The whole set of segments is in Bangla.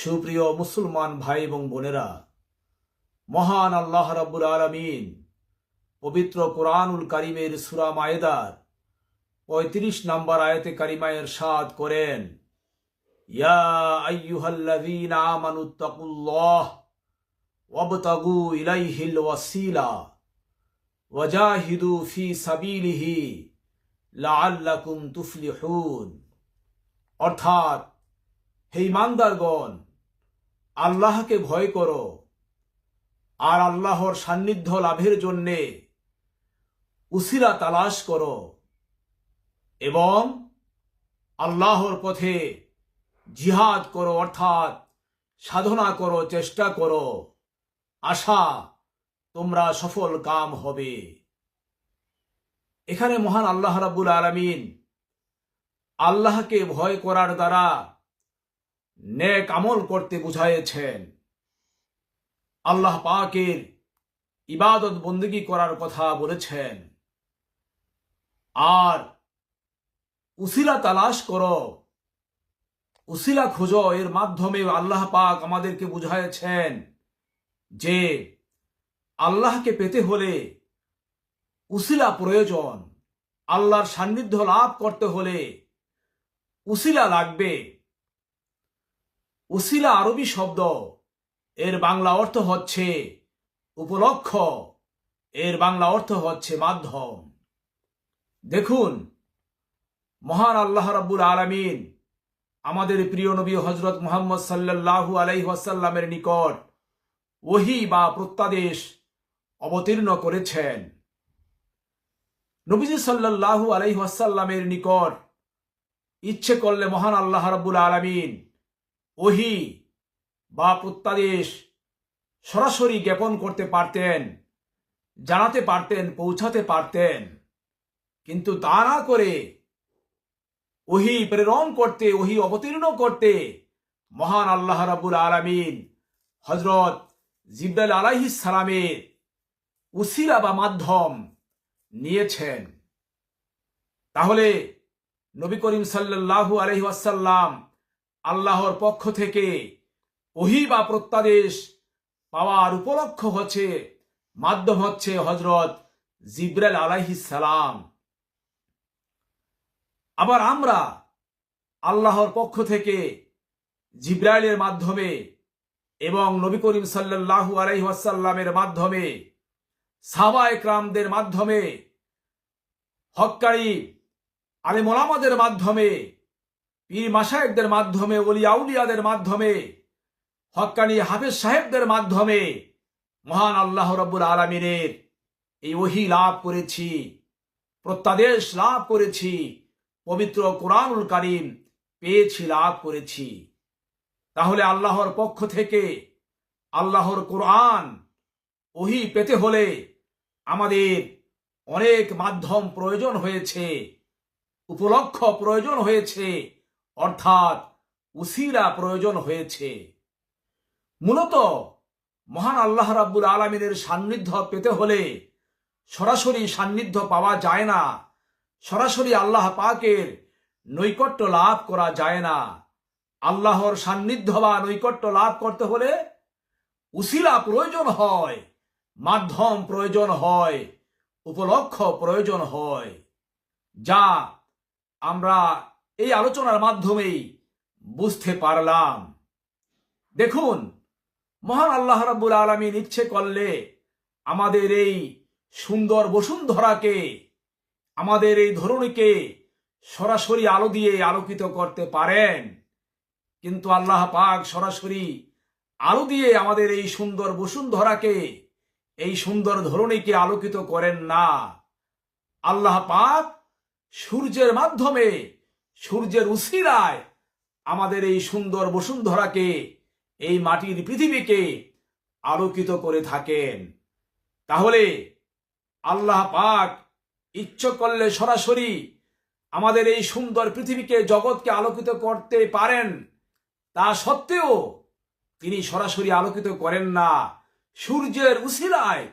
সুপ্রিয় মুসলমান ভাই এবং বোনেরা, মহান আল্লাহ রাব্বুল আলামিন পবিত্র কোরআনুল কারীমের সূরা মায়েদার ৩৫ নম্বর আয়াতে কারিমায় ইরশাদ করেন, ইয়া আইয়ুহাল্লাযীনা আমানুত্তাকুল্লাহ ওয়াবতাগু ইলাইহিল ওয়াসিলা ওয়াজাহিদু ফি সাবিলিহি লাআল্লাকুম তুফলিহুন। অর্থাৎ, হে ঈমানদারগণ, আল্লাহকে ভয় করো আর আল্লাহর সান্নিধ্য লাভের জন্যে উসিলা তালাশ করো এবং আল্লাহর পথে জিহাদ করো, অর্থাৎ সাধনা করো, চেষ্টা করো, আশা তোমরা সফল কাম হবে। এখানে মহান আল্লাহ রাব্বুল আলামিন আল্লাহকে ভয় করার দ্বারা নেক আমল করতে বুঝাইয়েছেন। আল্লাহ পাকের ইবাদত বন্দেগী করার কথা বলেছেন। আর উসিলা তালাশ করো, উসিলা খোঁজো, এর মাধ্যমে আল্লাহ পাক আমাদেরকে বুঝাইয়েছেন যে আল্লাহকে পেতে হলে উসিলা প্রয়োজন। আল্লাহর সান্নিধ্য লাভ করতে হলে উসিলা লাগবে। উসিলা আরবি শব্দ, এর বাংলা অর্থ হচ্ছে উপলক্ষ, এর বাংলা অর্থ হচ্ছে মাধ্যম। দেখুন, মহান আল্লাহ রাব্বুল আলামিন আমাদের প্রিয় নবী হযরত মুহাম্মদ সাল্লাল্লাহু আলাইহি ওয়াসাল্লামের নিকট ওহী বা প্রত্যাদেশ অবতীর্ণ করেছেন। নবীজি সাল্লাল্লাহু আলাইহি ওয়াসাল্লামের নিকট ইচ্ছে করলে মহান আল্লাহ রাব্বুল আলামিন ওহী বা প্রত্যাদেশ সরাসরি জ্ঞাপন করতে পারতেন, জানাতে পারতেন, পৌঁছাতে পারতেন। কিন্তু তা না করে ওহী প্রেরণ করতে, ওহী অবতীর্ণ করতে মহান আল্লাহ রাব্বুল আলামিন হযরত জিবরাইল আলাইহিস সালামের উসিলা বা মাধ্যম নিয়েছেন। তাহলে নবী করিম সাল্লাল্লাহু আলাইহি ওয়াসাল্লাম আল্লাহর পক্ষ থেকে ওহী বা প্রত্যাদেশ পাওয়ার উপলক্ষ হচ্ছে, মাধ্যম হচ্ছে হযরত জিবরাইল আলাইহিস সালাম। আবার আমরা আল্লাহর পক্ষ থেকে জিবরাইলের মাধ্যমে এবং নবী করিম সাল্লাল্লাহু আলাইহি ওয়াসাল্লামের মাধ্যমে, সাহাবায়ে কেরামদের মাধ্যমে, হক্কানি আলেম ওলামাদের মাধ্যমে, পীর মাশায়েখদের মাধ্যমে, ওলি আউলিয়াদের মাধ্যমে, হক্কানি হাফেজ সাহেবদের মাধ্যমে মহান আল্লাহ রাব্বুল আলামিনের এই ওহী লাভ করেছি, প্রত্যাদেশ লাভ করেছি, পবিত্র কোরআনুল কারীম পেয়েছি, লাভ করেছি। তাহলে আল্লাহর পক্ষ থেকে আল্লাহর কোরআন ওহী পেতে হলে আমাদের অনেক মাধ্যম প্রয়োজন হয়েছে, উপলক্ষ প্রয়োজন হয়েছে, অর্থাৎ উসিলা প্রয়োজন হয়েছে। মূলত মহান আল্লাহ রাব্বুল আলামিনের সান্নিধ্য পেতে হলে সরাসরি সান্নিধ্য পাওয়া যায় না, সরাসরি আল্লাহ পাকের নৈকট্য লাভ করা যায় না। আল্লাহর সান্নিধ্য বা নৈকট্য লাভ করতে হলে উসিলা প্রয়োজন হয়, মাধ্যম প্রয়োজন হয়, উপলক্ষ প্রয়োজন হয়, যা আমরা এই আলোচনার মাধ্যমেই বুঝতে পারলাম। দেখুন, মহান আল্লাহ রাব্বুল আলামিন ইচ্ছে করলে আমাদের এই সুন্দর বসুন্ধরাকে, আমাদের এই ধরণীকে সরাসরি আলো দিয়ে আলোকিত করতে পারেন। কিন্তু আল্লাহ পাক সরাসরি আলো দিয়ে আমাদের এই সুন্দর বসুন্ধরাকে, এই সুন্দর ধরণীকে আলোকিত করেন না। আল্লাহ পাক সূর্যের মাধ্যমে, সূর্যের উসিলায় আমাদের এই সুন্দর বসুন্ধরাকে, এই মাটির পৃথিবীকে আলোকিত করে থাকেন। তাহলে আল্লাহ পাক ইচ্ছে করলে সরাসরি আমাদের এই সুন্দর পৃথিবীকে, জগৎকে আলোকিত করতে পারেন। তা সত্ত্বেও তিনি সরাসরি আলোকিত করেন না, সূর্যের উসিলায়,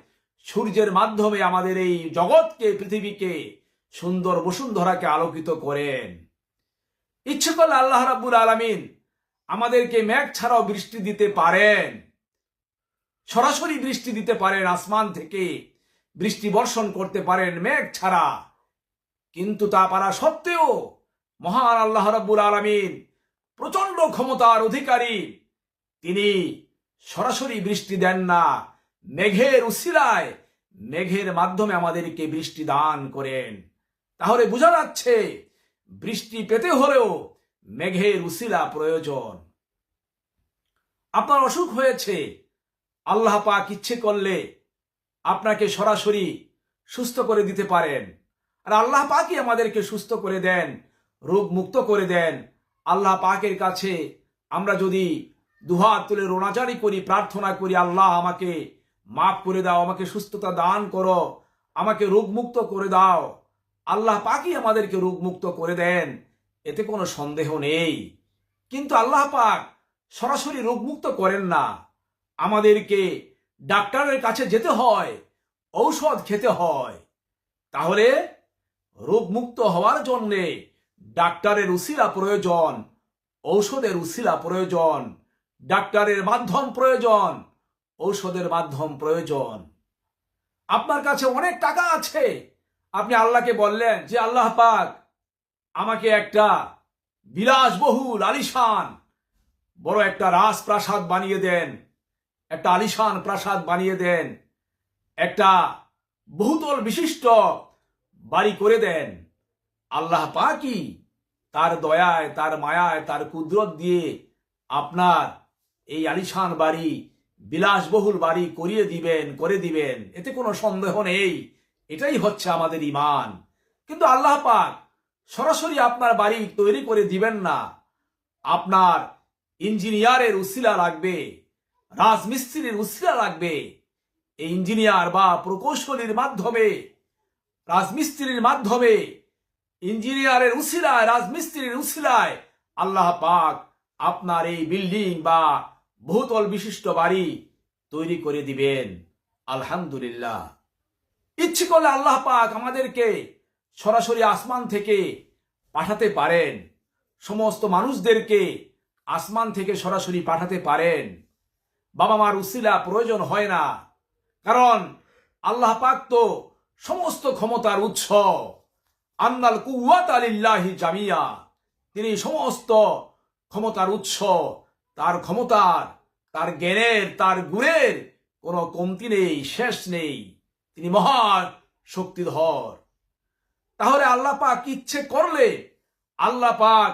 সূর্যের মাধ্যমে আমাদের এই জগৎকে, পৃথিবীকে, সুন্দর বসুন্ধরাকে আলোকিত করেন। ইচ্ছে করলে আল্লাহ রাব্বুল আলামিন আমাদেরকে মেঘ ছাড়াও বৃষ্টি দিতে পারেন, সরাসরি বৃষ্টি দিতে পারেন, আসমান থেকে বৃষ্টি বর্ষণ করতে পারেন মেঘ ছাড়া। কিন্তু তা পারা সত্ত্বেও মহান আল্লাহ রাব্বুল আলামিন প্রচন্ড ক্ষমতার অধিকারী, তিনি সরাসরি বৃষ্টি দেন না, মেঘের উসিলায়, মেঘের মাধ্যমে আমাদেরকে বৃষ্টি দান করেন। তাহলে বোঝা যাচ্ছে বৃষ্টি পেতে হলেও মেঘের উসিলা প্রয়োজন। আপনার অসুখ হয়েছে, আল্লাহ পাক ইচ্ছে করলে আপনাকে সরাসরি সুস্থ করে দিতে পারেন। আর আল্লাহ পাকই আমাদেরকে সুস্থ করে দেন, রোগ মুক্ত করে দেন। আল্লাহ পাকের কাছে আমরা যদি দুহাত তুলে রোনাজারি করি, প্রার্থনা করি, আল্লাহ আমাকে মাফ করে দাও, আমাকে সুস্থতা দান করো, আমাকে রোগ মুক্ত করে দাও, আল্লাহ পাকই আমাদেরকে রোগ মুক্ত করে দেন, এতে কোনো সন্দেহ নেই। কিন্তু আল্লাহ পাক সরাসরি রোগ মুক্ত করেন না, আমাদেরকে ডাক্তারের কাছে যেতে হয়, ঔষধ খেতে হয়। তাহলে রোগ মুক্ত হওয়ার জন্যে ডাক্তারের উসিলা প্রয়োজন, ঔষধের উসিলা প্রয়োজন, ডাক্তারের মাধ্যম প্রয়োজন, ঔষধের মাধ্যম প্রয়োজন। আপনার কাছে অনেক টাকা আছে, আপনি আল্লাহকে বললেন যে আল্লাহ পাক আমাকে একটা বিলাসবহুল আলিশান বড় একটা রাজপ্রাসাদ বানিয়ে দেন, একটা আলিশান প্রাসাদ বানিয়ে দেন, একটা বহুতল বিশিষ্ট বাড়ি করে দেন। আল্লাহ পাকই তার দয়ায়, তার মায়ায়, তার কুদরত দিয়ে আপনার এই আলিশান বাড়ি, বিলাসবহুল বাড়ি করে দিবেন, এতে কোনো সন্দেহ নেই। এটাই হচ্ছে আমাদের ঈমান। কিন্তু আল্লাহ পাক সরাসরি আপনার বাড়ি তৈরি করে দিবেন না, আপনার ইঞ্জিনিয়ারের উসিলা লাগবে, রাজমিস্ত্রির উসিলা লাগবে। এই ইঞ্জিনিয়ার বা প্রকৌশলীর মাধ্যমে, রাজমিস্ত্রির মাধ্যমে, ইঞ্জিনিয়ারের উসিলায়, রাজমিস্ত্রির উসিলায় আল্লাহ পাক আপনার এই বিল্ডিং বা বহুতল বিশিষ্ট বাড়ি তৈরি করে দিবেন। আলহামদুলিল্লাহ। ইচ্ছে করলে আল্লাহ পাক আমাদেরকে সরাসরি আসমান থেকে পাঠাতে পারেন, সমস্ত মানুষদেরকে আসমান থেকে সরাসরি পাঠাতে পারেন। বাবা মার উসিলা প্রয়োজন হয় না, কারণ আল্লাহ পাক তো সমস্ত ক্ষমতার উৎস। আন্নাল কুওয়াতা লিল্লাহি জামিয়া, তিনি সমস্ত ক্ষমতার উৎস। তার ক্ষমতার, তার জ্ঞানের, তার গুণের কোনো কমতি নেই, শেষ নেই। তিনি মহান শক্তিধর। তাহলে আল্লাহ পাক ইচ্ছে করলে আল্লাহ পাক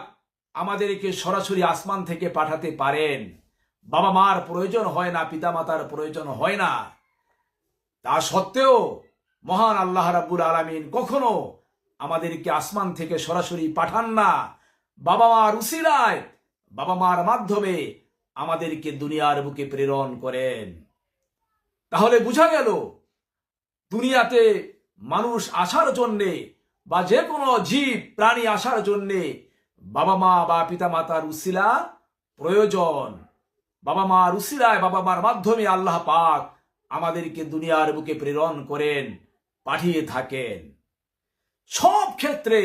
আমাদেরকে সরাসরি আসমান থেকে পাঠাতে পারেন। বাবা মার প্রয়োজন হয় না, পিতামাতার প্রয়োজন হয় না। তা সত্ত্বেও মহান আল্লাহ রাব্বুল আলামিন কখনো আমাদেরকে আসমান থেকে সরাসরি পাঠান না, বাবা মার উসিলায়, বাবা মার মাধ্যমে আমাদেরকে দুনিয়ার বুকে প্রেরণ করেন। তাহলে বোঝা গেল দুনিয়াতে মানুষ আসার জন্যে বা যে কোনো জীব প্রাণী আসার জন্যে বাবা মা বা পিতা মাতার উসিলা প্রয়োজন। বাবা মার উসিলায়, বাবা মার মাধ্যমে আল্লাহ পাক আমাদেরকে দুনিয়ার বুকে প্রেরণ করেন, পাঠিয়ে থাকেন। সব ক্ষেত্রে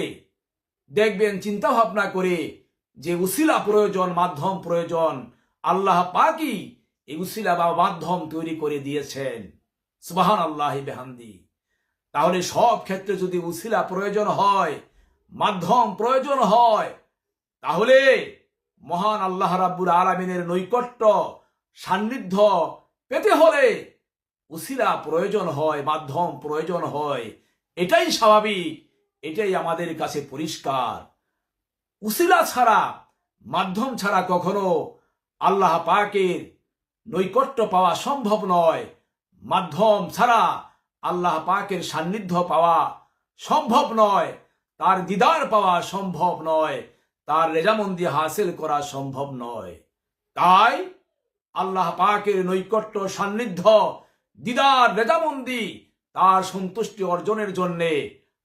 দেখবেন চিন্তা ভাবনা করে যে উসিলা প্রয়োজন, মাধ্যম প্রয়োজন, আল্লাহ পাকই এই উসিলা বা মাধ্যম তৈরি করে দিয়েছেন। সুবহানাল্লাহি বিহামদি। তাহলে সব ক্ষেত্রে যদি উসিলা প্রয়োজন হয়, মাধ্যম প্রয়োজন হয়, তাহলে মহান আল্লাহ রাব্বুল আলামিনের নৈকট্য, সান্নিধ্য পেতে হলে উসিলা প্রয়োজন হয়, মাধ্যম প্রয়োজন হয়। এটাই স্বাভাবিক, এটাই আমাদের কাছে পরিষ্কার। উসিলা ছাড়া, মাধ্যম ছাড়া কখনো আল্লাহ পাকের নৈকট্য পাওয়া সম্ভব নয়। মাধ্যম ছাড়া আল্লাহ পাকের সান্নিধ্য পাওয়া সম্ভব নয়, তার দিদার পাওয়া সম্ভব নয়, তার রেজামন্দি হাসিল করা সম্ভব নয়। তাই আল্লাহ পাকের নৈকট্য, সান্নিধ্য, দিদার, রেজামন্দি, তার সন্তুষ্টি অর্জনের জন্যে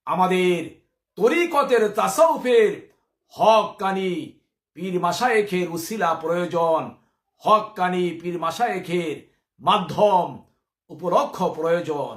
আমাদের তরিকতের, তাসাউফের হক্কানি পীর মাশায়েখের উসিলা প্রয়োজন, হক্কানি পীর মাশায়েখের মাধ্যম, উপলক্ষ প্রয়োজন।